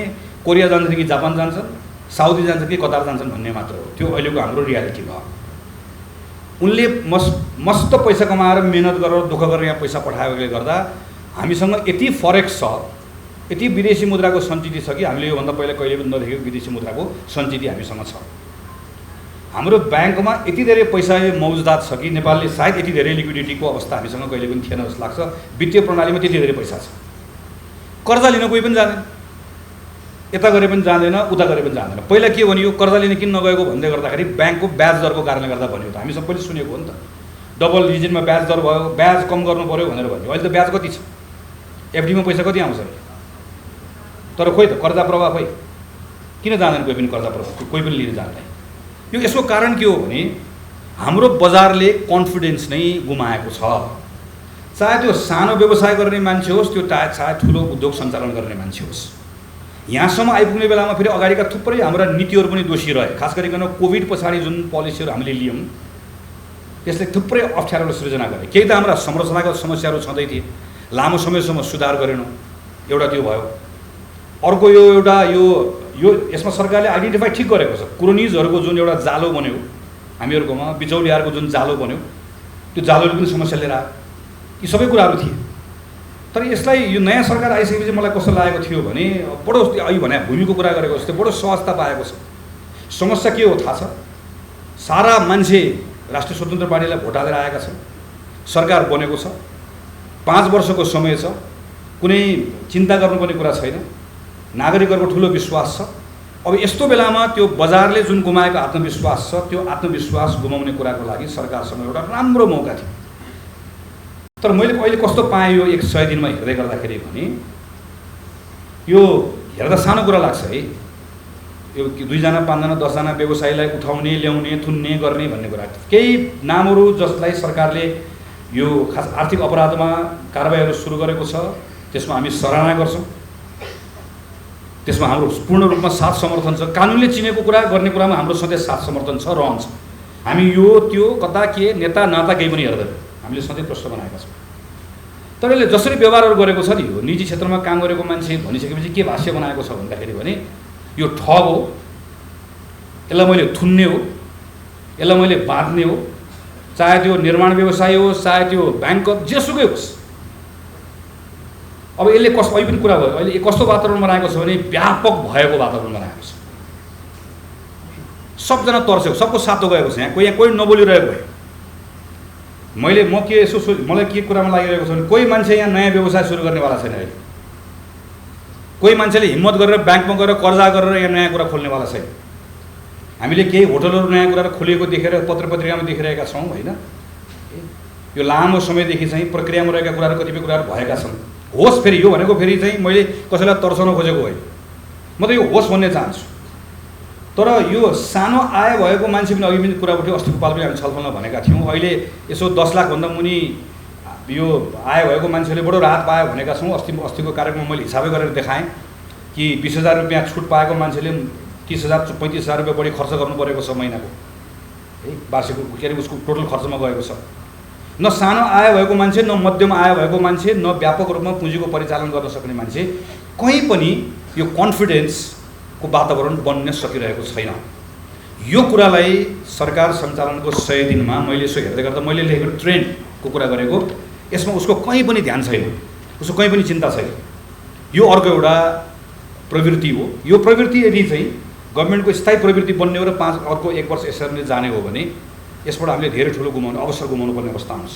Speaker 1: कोरिया जान्छन् कि जापान जान्छन्, साउदी जान्छन् कि कतार जान्छन् भन्ने मात्र हो। त्यो अहिलेको हाम्रो रियालिटी भयो। उनले मस्त पैसा कमाएर मेहनत गरेर दुःख गरेर यहाँ पैसा पठाएकोले गर्दा हामीसँग यति फरेक्स छ, यति विदेशी मुद्राको सञ्चित छ कि हामीले योभन्दा पहिला कहिले पनि नदेखेको विदेशी मुद्राको सञ्चित हामीसँग छ। हाम्रो ब्याङ्कमा यति धेरै पैसा मौजुदात छ कि नेपालले सायद यति धेरै लिक्विडिटीको अवस्था हामीसँग कहिले पनि थिएन जस्तो लाग्छ। वित्तीय प्रणालीमा त्यति धेरै पैसा छ। कर्जा लिन कोही पनि जाँदैन, यता गरे पनि जाँदैन, उता गरे पनि जाँदैन। पहिला के भनियो, कर्जा लिन किन नगएको भन्दै गर्दाखेरि ब्याङ्कको ब्याज दरको कारणले गर्दा भन्यो। त हामी सबैले सुनेको हो नि त। डबल डिजिटमा ब्याज दर भयो, ब्याज कम गर्नु पऱ्यो भनेर भन्यो। अहिले त ब्याज कति छ? एफडीमा पैसा कति आउँछ? तर खोइ त कर्जा प्रवाह खोइ किन जाँदैन कोही पनि, कर्जा प्रवाह कोही पनि लिन जाँदैन। यो यसको कारण के हो भने हाम्रो बजारले कन्फिडेन्स नै गुमाएको छ। चाहे त्यो सानो व्यवसाय गर्ने मान्छे होस्, त्यो चाहे ठुलो उद्योग सञ्चालन गर्ने मान्छे होस्, यहाँसम्म आइपुग्ने बेलामा फेरि अगाडिका थुप्रै हाम्रा नीतिहरू पनि दोषी रहे। खास गरिकन कोभिड पछाडि जुन पोलिसीहरू हामीले लियौँ त्यसले थुप्रै अप्ठ्यारोले सृजना गरे। केही त हाम्रा संरचनागत समस्याहरू छँदै थिए, लामो समयसम्म सुधार गरेनौँ, एउटा त्यो भयो। अर्को यो एउटा यो यसमा सरकारले आइडेन्टिफाई ठिक गरेको छ। क्रोनिजहरूको जुन एउटा जालो बन्यो हामीहरूकोमा, बिचौलियाहरूको जुन जालो बन्यो, त्यो जालोले पनि समस्या लिएर आयो। यी सबै कुराहरू थिए। तर यसलाई यो नयाँ सरकार आइसकेपछि मलाई कस्तो लागेको थियो भने बडो अहिले भने भूमिको कुरा गरेको जस्तै बडो सहजता पाएको छ। समस्या के हो थाहा छ? सारा मान्छे राष्ट्रिय स्वतन्त्र पार्टीलाई भोट हालेर आएका छन्। सरकार बनेको छ, 5 वर्षको समय छ, कुनै चिन्ता गर्नुपर्ने कुरा छैन। नागरिकहरूको ठुलो विश्वास छ। अब यस्तो बेलामा त्यो बजारले जुन गुमाएको आत्मविश्वास छ, त्यो आत्मविश्वास गुमाउने कुराको लागि सरकारसँग एउटा राम्रो मौका थियो। तर मैले अहिले कस्तो पाएँ यो 100 दिनमा हेर्दै गर्दाखेरि भने यो हेर्दा सानो कुरा लाग्छ है। यो 2 जना 5 जना 10 जना व्यवसायीलाई उठाउने, ल्याउने, थुन्ने गर्ने भन्ने कुरा। केही नामहरू जसलाई सरकारले यो खास आर्थिक अपराधमा कारबाहीहरू सुरु गरेको छ, त्यसमा हामी सराहना गर्छौँ। त्यसमा हाम्रो पूर्ण रूपमा साथ समर्थन छ। कानुनले चिनेको कुरा गर्ने कुरामा हाम्रो सधैँ साथ समर्थन छ, रहन्छ। हामी यो त्यो कता के नेता नाता केही पनि हेर्दैन, हामीले सधैँ प्रश्न बनाएका छौँ। तर यसले जसरी व्यवहारहरू गरेको छ नि, यो निजी क्षेत्रमा काम गरेको मान्छे भनिसकेपछि के भाष्य बनाएको छ भन्दाखेरि भने यो ठग हो, यसलाई मैले थुन्ने हो, यसलाई मैले बाँध्ने हो, चाहे त्यो निर्माण व्यवसाय होस्, चाहे त्यो ब्याङ्क जेसुकै होस्। अब यसले कस्तो अहिले पनि कुरा भयो, अहिले कस्तो वातावरण बनाएको छ भने व्यापक भएको वातावरण बनाएको छ। सबजना तर्सेको, सबको सातो गएको छ। यहाँ कोही नबोलिरहेको भयो। म के यसो मलाई के कुरामा लागिरहेको छ भने कोही मान्छे यहाँ नयाँ व्यवसाय सुरु गर्नेवाला छैन। अहिले कोही मान्छेले हिम्मत गरेर ब्याङ्कमा गएर कर्जा गरेर यहाँ नयाँ कुरा खोल्नेवाला छैन। हामीले केही होटलहरू नयाँ कुरा खोलेको देखेर पत्रिकामा देखिरहेका छौँ होइन। यो लामो समयदेखि चाहिँ प्रक्रियामा रहेका कुराहरू कतिपय कुराहरू भएका छन्। होस्, फेरि यो भनेको फेरि चाहिँ मैले कसैलाई तर्साउन खोजेको होइन, म त यो होस् भन्ने चाहन्छु। तर यो सानो आय भएको मान्छे पनि अघि पनि कुरा उठ्यो, अस्तिको पाल पनि हामी छलफलमा भनेका थियौँ। अहिले यसो 10 लाखभन्दा मुनि यो आय भएको मान्छेले बडो राहत पायो भनेका छौँ। अस्तिको कार्यक्रममा मैले हिसाबै गरेर देखाएँ कि 20,000 रुपियाँ छुट पाएको मान्छेले 30,000 35,000 रुपियाँ बढी खर्च गर्नु परेको छ महिनाको है, वार्षिक के अरे उसको टोटल खर्चमा गएको छ। न सानो आय भएको मान्छे, न मध्यम आय भएको मान्छे, न व्यापक रूपमा पुँजीको परिचालन गर्न सक्ने मान्छे कहीँ पनि यो कन्फिडेन्सको वातावरण बन्न सकिरहेको छैन। यो कुरालाई सरकार सञ्चालनको 100 दिनमा मैले यसो हेर्दै गर्दा मैले लेखेको ट्रेन्डको कुरा गरेको, यसमा उसको कहीँ पनि ध्यान छैन, उसको कहीँ पनि चिन्ता छैन। यो अर्को एउटा प्रवृत्ति हो। यो प्रवृत्ति यदि चाहिँ गभर्मेन्टको स्थायी प्रवृत्ति बन्ने हो र अर्को 1 वर्ष यसरी नै जाने हो भने यसबाट हामीले धेरै ठुलो अवसर गुमाउनु पर्ने अवस्था आउँछ।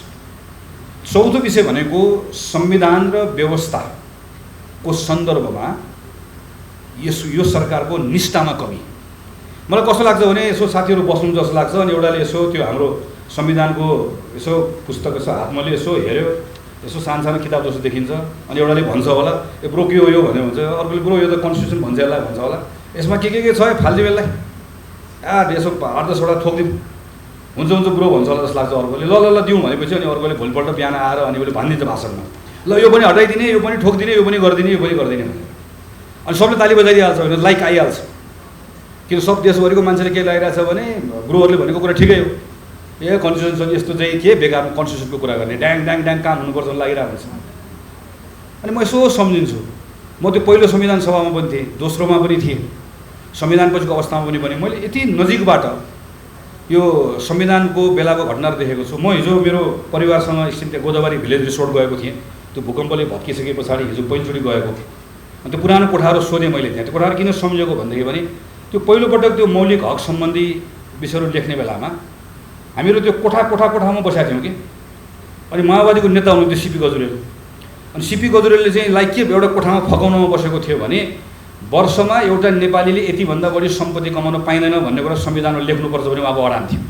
Speaker 1: चौथो विषय भनेको संविधान र व्यवस्थाको सन्दर्भमा यो सरकारको निष्ठामा कमी। मलाई कस्तो लाग्छ भने यसो साथीहरू बस्नु जस्तो लाग्छ, अनि एउटाले यसो त्यो हाम्रो संविधानको यसो पुस्तक यसो हातमाले यसो हेऱ्यो, यसो सानो किताब जस्तो देखिन्छ, अनि एउटाले भन्छ होला ए ब्रो के हो यो भन्यो भन्छ, अर्कोले ब्रो यो त कन्स्टिट्युसन भन्छ यसलाई भन्छ होला, यसमा के छ फाल्तु बेललाई यसो 8-10वटा थोकिदिउँ हुन्छ ब्रो भन्छ होला जस्तो लाग्छ अर्कोले। ल दिउँ भनेपछि अनि अर्कोले भोलिपल्ट बिहान आएर अनि उसले भनिदिन्छ भाषणमा, ल यो पनि हटाइदिने, यो पनि ठोकिदिने, यो पनि गरिदिने, यो पनि गरिदिने भने अनि सबले ताली बजाइदिइहाल्छ भने लाइक आइहाल्छ। किन सब देशभरिको मान्छेले के लागिरहेछ भने ब्रोहरूले भनेको कुरा ठिकै हो, ए कन्स्टिट्युसन यस्तो चाहिँ के बेकारमा कन्स्टिट्युसनको कुरा गर्ने, ड्याङ काम हुनुपर्छ भन्ने लागिरहेको हुन्छ। अनि म यसो सम्झिन्छु, म त्यो पहिलो संविधान सभामा पनि थिएँ, दोस्रोमा पनि थिएँ, संविधानपछिको अवस्थामा पनि भने मैले यति नजिकबाट यो संविधानको बेलाको घटनाहरू देखेको छु। म हिजो मेरो परिवारसँग एकछिन त्यहाँ गोदावरी भिलेज रिसोर्ट गएको थिएँ, त्यो भूकम्पले भत्किसके पछाडि हिजो पहिलोचोटि गएको थिएँ। अनि त्यो पुरानो कोठाहरू सोधेँ मैले त्यहाँ, त्यो कोठाहरू किन सम्झेको भनेदेखि भने त्यो पहिलोपटक त्यो मौलिक हक सम्बन्धी विषयहरू लेख्ने बेलामा हामीहरू त्यो कोठामा बसेका थियौँ कि। अनि माओवादीको नेता हुनुहुन्थ्यो सिपी गजुरेल, अनि सिपी गजुरेलले चाहिँ लाइक के एउटा कोठामा फकाउनमा बसेको थियो भने वर्षमा एउटा नेपालीले यतिभन्दा बढी सम्पत्ति कमाउन पाइँदैन भन्ने कुरा संविधानमा लेख्नुपर्छ भने उहाँको अडान थियो।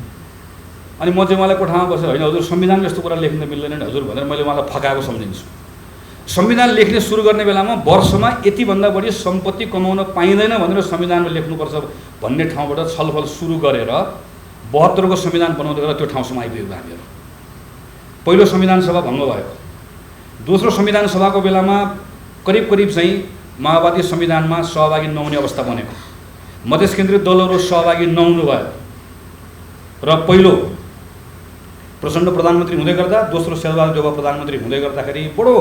Speaker 1: अनि म चाहिँ उहाँलाई कोठामा बसेर होइन हजुर संविधानमा यस्तो कुरा लेख्न मिल्दैन नि हजुर भनेर मैले उहाँलाई फकाएको सम्झिन्छु। संविधान लेख्ने सुरु गर्ने बेलामा वर्षमा यतिभन्दा बढी सम्पत्ति कमाउन पाइँदैन भनेर संविधानमा लेख्नुपर्छ भन्ने ठाउँबाट छलफल सुरु गरेर 72को संविधान बनाउँदै गरेर त्यो ठाउँसम्म आइपुगेको हामीहरू। पहिलो संविधान सभा भङ्ग भयो, दोस्रो संविधान सभाको बेलामा करिब चाहिँ माओवादी संविधानमा सहभागी नहुने अवस्था बनेको, मधेस केन्द्रित दलहरू सहभागी नहुनु भयो र पहिलो प्रचण्ड प्रधानमन्त्री हुँदै गर्दा दोस्रो शेरबहादुर देउवा प्रधानमन्त्री हुँदै गर्दाखेरि बडो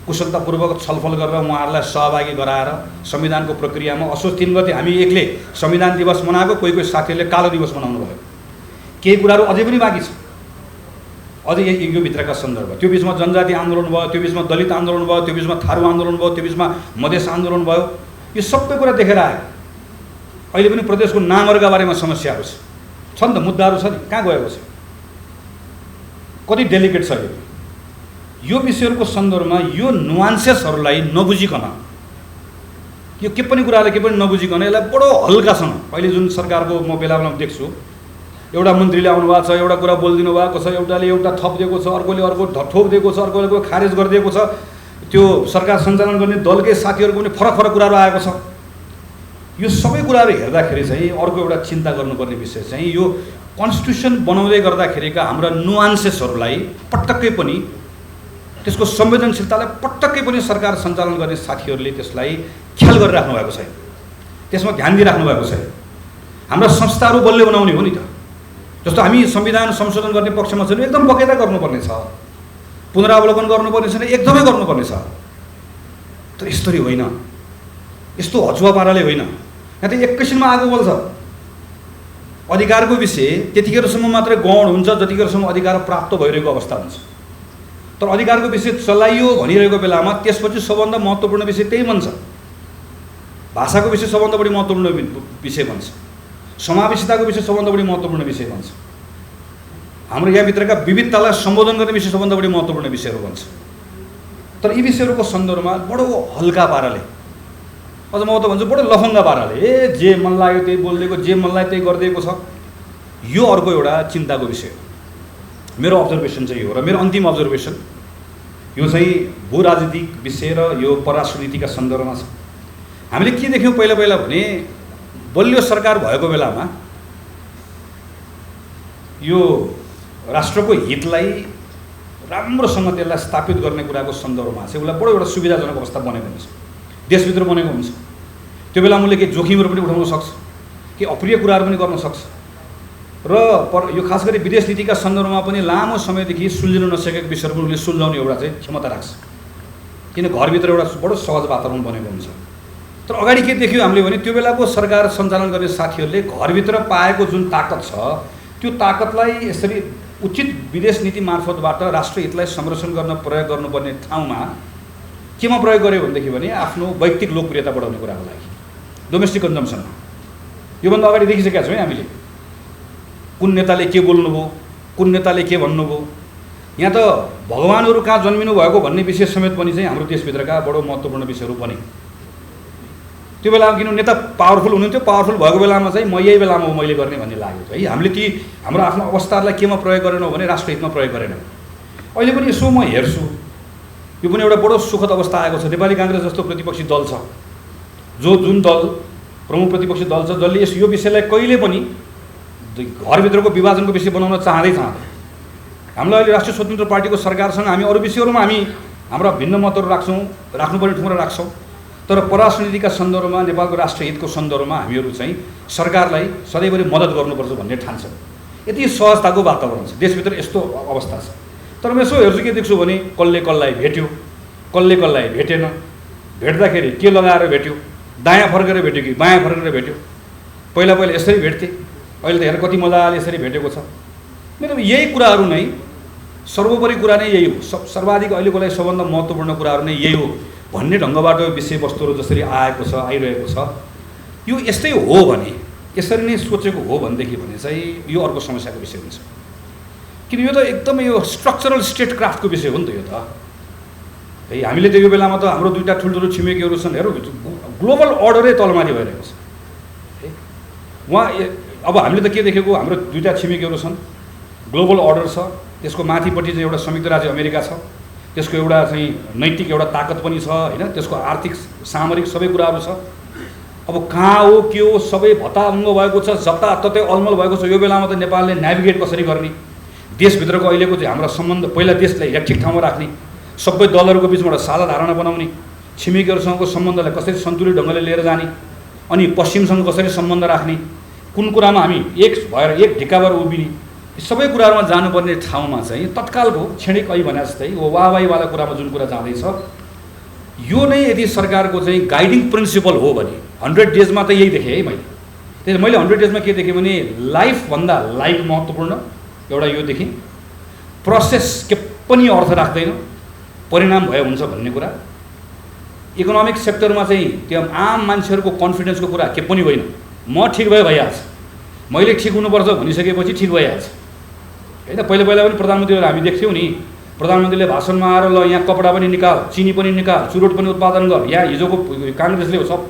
Speaker 1: कुशलतापूर्वक छलफल गरेर उहाँहरूलाई सहभागी गराएर संविधानको प्रक्रियामा असोज 3 गते हामी एकले संविधान दिवस मनाएको, कोही साथीहरूले कालो दिवस मनाउनु भयो। केही कुराहरू अझै पनि बाँकी छ, अझै यो भित्रका सन्दर्भ, त्यो बिचमा जनजाति आन्दोलन भयो, त्यो बिचमा दलित आन्दोलन भयो, त्यो बिचमा थारू आन्दोलन भयो, त्यो बिचमा मधेस आन्दोलन भयो, यो सबै कुरा देखेर आयो। अहिले पनि प्रदेशको नामहरूका बारेमा समस्याहरू छ नि त, मुद्दाहरू छ नि, कहाँ गएको छ, कति डेलिकेट छ यो विषयहरूको सन्दर्भमा यो नुआन्सेसहरूलाई नबुझिकन, यो के पनि कुरालाई के पनि नबुझिकन यसलाई बडो हल्कासँग अहिले जुन सरकारको म बेला देख्छु, एउटा मन्त्रीले आउनुभएको छ, एउटा कुरा बोलिदिनु भएको छ, एउटाले एउटा थप दिएको छ, अर्कोले अर्को ठोक दिएको छ, अर्कोले अर्को खारेज गरिदिएको छ, त्यो सरकार सञ्चालन गर्ने दलकै साथीहरूको पनि फरक कुराहरू आएको छ। यो सबै कुराहरू हेर्दाखेरि चाहिँ अर्को एउटा चिन्ता गर्नुपर्ने विषय चाहिँ यो कन्स्टिट्युसन बनाउँदै गर्दाखेरिका हाम्रा नुआन्सेसहरूलाई पटक्कै पनि त्यसको संवेदनशीलतालाई पटक्कै पनि सरकार सञ्चालन गर्ने साथीहरूले त्यसलाई ख्याल गरिराख्नु भएको छैन, त्यसमा ध्यान दिइराख्नु भएको छैन। हाम्रा संस्थाहरू बलियो बनाउने हो नि त, जस्तो हामी संविधान संशोधन गर्ने पक्षमा छौँ, एकदम बगैँचा गर्नुपर्ने छ, पुनरावलोकन गर्नुपर्ने छैन, एकदमै गर्नुपर्ने छ, तर यस्तरी होइन, यस्तो हचुवा पाराले होइन। यहाँ त एकैछिनमा आगो बल्छ। अधिकारको विषय त्यतिखेरसम्म मात्रै गौण हुन्छ जतिखेरसम्म अधिकार प्राप्त भइरहेको अवस्था हुन्छ, तर अधिकारको विषय चलाइयो भनिरहेको बेलामा त्यसपछि सबभन्दा महत्त्वपूर्ण विषय त्यही बन्छ। भाषाको विषय सबभन्दा बढी महत्त्वपूर्ण विषय बन्छ, समावेशिताको विषय सबभन्दा बढी महत्त्वपूर्ण विषय बन्छ, हाम्रो यहाँभित्रका विविधतालाई सम्बोधन गर्ने विषय सबभन्दा बढी महत्त्वपूर्ण विषयहरू बन्छ। तर यी विषयहरूको सन्दर्भमा बडो हल्का पाराले, अझ म त भन्छु बडो लफङ्गा पाराले जे मन लाग्यो त्यही बोलिदिएको, जे मन लाग्यो त्यही गरिदिएको छ। यो अर्को एउटा चिन्ताको विषय हो। मेरो अब्जर्भेसन चाहिँ यो र मेरो अन्तिम अब्जर्भेसन यो चाहिँ भू राजनीतिक विषय र यो परराष्ट्र नीतिका सन्दर्भमा छ। हामीले के देख्यौँ पहिला भने बलियो सरकार भएको बेलामा यो राष्ट्रको हितलाई राम्रोसँग त्यसलाई स्थापित गर्ने कुराको सन्दर्भमा चाहिँ उसलाई बडो एउटा सुविधाजनक अवस्था बनेको हुन्छ, देशभित्र बनेको हुन्छ। त्यो बेला उसले केही जोखिमहरू पनि उठाउन सक्छ, केही अप्रिय कुराहरू पनि गर्न सक्छ र यो खास गरी विदेश नीतिका सन्दर्भमा पनि लामो समयदेखि सुल्झिन नसकेको विषयहरू पनि उसले सुल्झाउने एउटा चाहिँ क्षमता राख्छ, किन घरभित्र एउटा बडो सहज वातावरण बनेको हुन्छ। तर अगाडि के देख्यो हामीले भने त्यो बेलाको सरकार सञ्चालन गर्ने साथीहरूले घरभित्र पाएको जुन ताकत छ त्यो ताकतलाई यसरी उचित विदेश नीति मार्फतबाट राष्ट्र हितलाई संरक्षण गर्न प्रयोग गर्नुपर्ने ठाउँमा केमा प्रयोग गर्यो भनेदेखि भने आफ्नो वैयक्तिक लोकप्रियता बढाउने कुराको लागि डोमेस्टिक कन्जम्सनमा। योभन्दा अगाडि देखिसकेका छौँ हामीले कुन नेताले के बोल्नुभयो, कुन नेताले के भन्नुभयो। यहाँ त भगवानहरू कहाँ जन्मिनु भएको भन्ने विषय समेत पनि चाहिँ हाम्रो देशभित्रका बडो महत्त्वपूर्ण विषयहरू बने। त्यो बेलामा किन नेता पावरफुल हुनुहुन्थ्यो, पावरफुल भएको बेलामा चाहिँ म यही बेलामा मैले गर्ने भन्ने लाग्यो है। हामीले ती हाम्रो आफ्नो अवस्थाहरूलाई केमा प्रयोग गरेनौँ भने राष्ट्रहितमा प्रयोग गरेनौँ। अहिले पनि यसो म हेर्छु, यो पनि एउटा बडो सुखद अवस्था आएको छ। नेपाली काङ्ग्रेस जस्तो प्रतिपक्षी दल छ, जुन दल प्रमुख प्रतिपक्षी दल छ, जसले यो विषयलाई कहिले पनि घरभित्रको विभाजनको विषय बनाउन चाहँदैन। हामीलाई अहिले राष्ट्रिय स्वतन्त्र पार्टीको सरकारसँग हामी अरू विषयहरूमा हाम्रा भिन्न मतहरू राख्नुपर्ने ठाउँमा राख्छौँ, तर परराष्ट्र नीतिका सन्दर्भमा नेपालको राष्ट्रहितको सन्दर्भमा हामीहरू चाहिँ सरकारलाई सधैँभरि मद्दत गर्नुपर्छ भन्ने ठान्छौँ। यति सहजताको वातावरण छ देशभित्र, यस्तो अवस्था छ। तर म यसो हेर्छु के देख्छु भने कसले कसलाई भेट्यो, कसले कसलाई भेटेन, भेट्दाखेरि के लगाएर भेट्यो, दायाँ फर्केर भेट्यो कि बायाँ फर्केर भेट्यो। पहिला यसरी भेट्थे, अहिले त हेर कति मजाले यसरी भेटेको छ। मेरो यही कुराहरू नै सर्वोपरि कुरा नै यही हो, सर्वाधिक अहिलेको लागि सबभन्दा महत्त्वपूर्ण कुराहरू नै यही हो भन्ने ढङ्गबाट विषयवस्तुहरू जसरी आएको छ, आइरहेको छ, यो यस्तै हो भने, यसरी नै सोचेको हो भनेदेखि भने चाहिँ यो अर्को समस्याको विषय हुन्छ। किन यो त एकदमै यो स्ट्रक्चरल स्टेट क्राफ्टको विषय हो नि त यो त है। हामीले त यो बेलामा त हाम्रो दुईवटा ठुल्ठुलो छिमेकीहरू छन्, हेरौँ ग्लोबल अर्डरै तलमाथि भइरहेको छ है। उहाँ अब हामीले त के देखेको, हाम्रो दुईवटा छिमेकीहरू छन्, ग्लोबल अर्डर छ, त्यसको माथिपट्टि चाहिँ एउटा संयुक्त राज्य अमेरिका छ, त्यसको एउटा चाहिँ नैतिक एउटा ताकत पनि छ होइन, त्यसको आर्थिक सामरिक सबै कुराहरू छ। अब कहाँ हो के हो सबै भत्ताभङ्ग भएको छ, जताततै अलमल भएको छ। यो बेलामा त नेपालले नेभिगेट कसरी गर्ने, देशभित्रको अहिलेको चाहिँ हाम्रो सम्बन्ध, पहिला देशलाई ठिक ठाउँमा राख्ने, सबै दलहरूको बिचमा एउटा साझा धारणा बनाउने, छिमेकीहरूसँगको सम्बन्धलाई कसरी सन्तुलित ढङ्गले लिएर जाने, अनि पश्चिमसँग कसरी सम्बन्ध राख्ने, कुन कुरामा हामी एक भएर एक ढिक्का भएर उभिने, सबै कुराहरूमा जानुपर्ने ठाउँमा चाहिँ तत्कालको क्षणिक अहिले भने जस्तै वाहवाहीवाला कुरामा जुन कुरा जाँदैछ, यो नै यदि सरकारको चाहिँ गाइडिङ प्रिन्सिपल हो भने 100 डेजमा त यही देखेँ है मैले। त्यसले मैले 100 डेजमा के देखेँ भने लाइफभन्दा लाइफ महत्त्वपूर्ण एउटा यो देखेँ, प्रोसेस के पनि अर्थ राख्दैन, परिणाम भए हुन्छ भन्ने कुरा। इकोनोमिक सेक्टरमा चाहिँ त्यो आम मान्छेहरूको कन्फिडेन्सको कुरा के पनि होइन, म ठिक भए भइहाल्छ, मैले ठिक हुनुपर्छ भनिसकेपछि ठिक भइहाल्छ होइन। पहिला पनि प्रधानमन्त्रीहरू हामी देख्थ्यौँ नि, प्रधानमन्त्रीले भाषणमा आएर ल यहाँ कपडा पनि निकाल, चिनी पनि निकाल, चुरोट पनि उत्पादन गर, यहाँ हिजोको काङ्ग्रेसले सब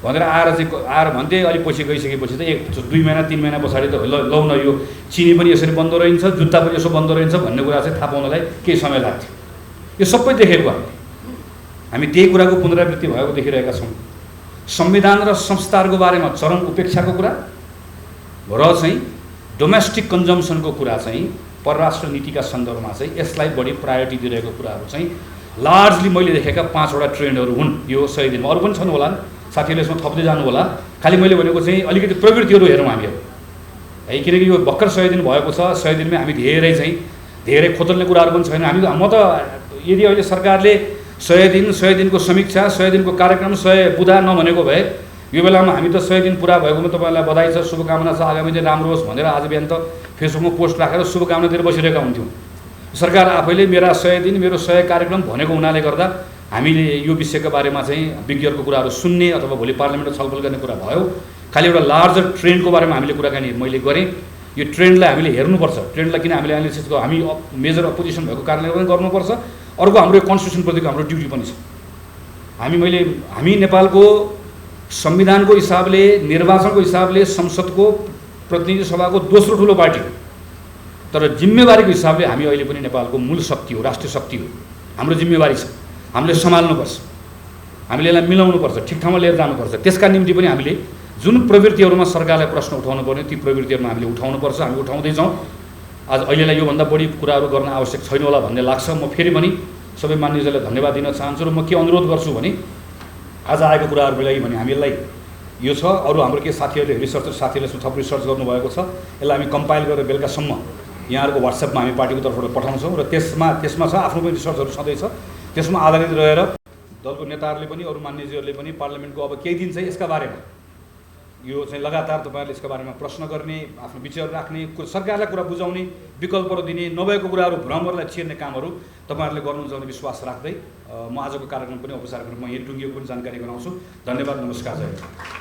Speaker 1: भनेर आएर भन्थे। अलिक पछि गइसकेपछि त 1-2 महिना 3 महिना पछाडि त लौ न यो चिनी पनि यसरी बन्द रहन्छ, जुत्ता पनि यसो बन्द रहन्छ भन्ने कुरा चाहिँ थाहा पाउनलाई केही समय लाग्थ्यो। यो सबै देखेको हामी त्यही कुराको पुनरावृत्ति भएको देखिरहेका छौँ। संविधान र संस्थाहरूको बारेमा चरम उपेक्षाको कुरा र चाहिँ डोमेस्टिक कन्जम्सनको कुरा चाहिँ परराष्ट्र नीतिका सन्दर्भमा चाहिँ यसलाई बढी प्रायोरिटी दिइरहेको कुराहरू चाहिँ लार्जली मैले देखेका 5वटा ट्रेन्डहरू हुन् यो 100 दिनमा। अरू पनि छन् होला, साथीहरूले यसमा थप्दै जानु होला। खालि मैले भनेको चाहिँ अलिकति प्रवृत्तिहरू हेरौँ हामीहरू है, किनकि यो भर्खर 100 दिन भएको छ। 100 दिनमै हामी धेरै खोतल्ने कुराहरू पनि छैन। म त यदि अहिले सरकारले 100 दिनको समीक्षा, 100 दिनको कार्यक्रम, 100 बुधा नभनेको भए यो बेलामा हामी त 100 दिन पुरा भएकोमा तपाईँलाई बधाई छ, शुभकामना छ, आगामी दिन राम्रो होस् भनेर आज बिहान त फेसबुकमा पोस्ट राखेर शुभकामना दिएर बसिरहेका हुन्थ्यौँ। सरकार आफैले मेरा 100 दिन मेरो 100 कार्यक्रम भनेको हुनाले गर्दा हामीले यो विषयको बारेमा चाहिँ विज्ञहरूको कुराहरू सुन्ने अथवा भोलि पार्लियामेन्टमा छलफल गर्ने कुरा भयो। खालि एउटा लार्जर ट्रेन्डको बारेमा हामीले कुराकानी मैले गरेँ। यो ट्रेन्डलाई हामीले हेर्नुपर्छ, ट्रेन्डलाई किन हामीले एनालिसिस हामी मेजर अपोजिसन भएको कारणले पनि गर्नुपर्छ। अर्को हाम्रो कन्स्टिट्युसनप्रतिको हाम्रो ड्युटी पनि छ। हामी नेपालको संविधानको हिसाबले, निर्वाचनको हिसाबले संसदको प्रतिनिधि सभाको दोस्रो ठुलो पार्टी हो, तर जिम्मेवारीको हिसाबले हामी अहिले पनि नेपालको मूल शक्ति हो, राष्ट्रिय शक्ति हो। हाम्रो जिम्मेवारी छ, हामीले सम्हाल्नुपर्छ, हामीले यसलाई मिलाउनुपर्छ, ठिक ठाउँमा लिएर जानुपर्छ। त्यसका निम्ति पनि हामीले जुन प्रवृत्तिहरूमा सरकारलाई प्रश्न उठाउनु पर्ने ती प्रवृत्तिहरूमा हामीले उठाउनुपर्छ, हामी उठाउँदैछौँ। आज अहिलेलाई योभन्दा बढी कुराहरू गर्न आवश्यक छैन होला भन्ने लाग्छ। म फेरि पनि सबै मान्यजनलाई धन्यवाद दिन चाहन्छु र म के अनुरोध गर्छु भने आज आएको कुराहरूको लागि भने हामीलाई यो छ, अरू हाम्रो के साथीहरूले साथीहरूले थप रिसर्च गर्नुभएको छ, यसलाई हामी कम्पाइल गरेर बेलुकासम्म यहाँहरूको व्हाट्सएपमा हामी पार्टीको तर्फबाट पठाउँछौँ र त्यसमा छ आफ्नो पनि रिसर्चहरू छँदैछ, त्यसमा आधारित रहेर दलको नेताहरूले पनि अरू मान्यजीहरूले पनि पार्लियामेन्टको अब केही दिन चाहिँ यसका बारेमा यो चाहिँ लगातार तपाईँहरूले यसका बारेमा प्रश्न गर्ने, आफ्नो विचारहरू राख्ने, सरकारलाई कुरा बुझाउने, विकल्पहरू दिने, नभएको कुराहरू भ्रमहरूलाई छिर्ने कामहरू तपाईँहरूले गर्नुहुन्छ भन्ने विश्वास राख्दै म आजको कार्यक्रम पनि औपचारिक रूपमा यही टुङ्गिएको पनि जानकारी गराउँछु। धन्यवाद, नमस्कार, जय।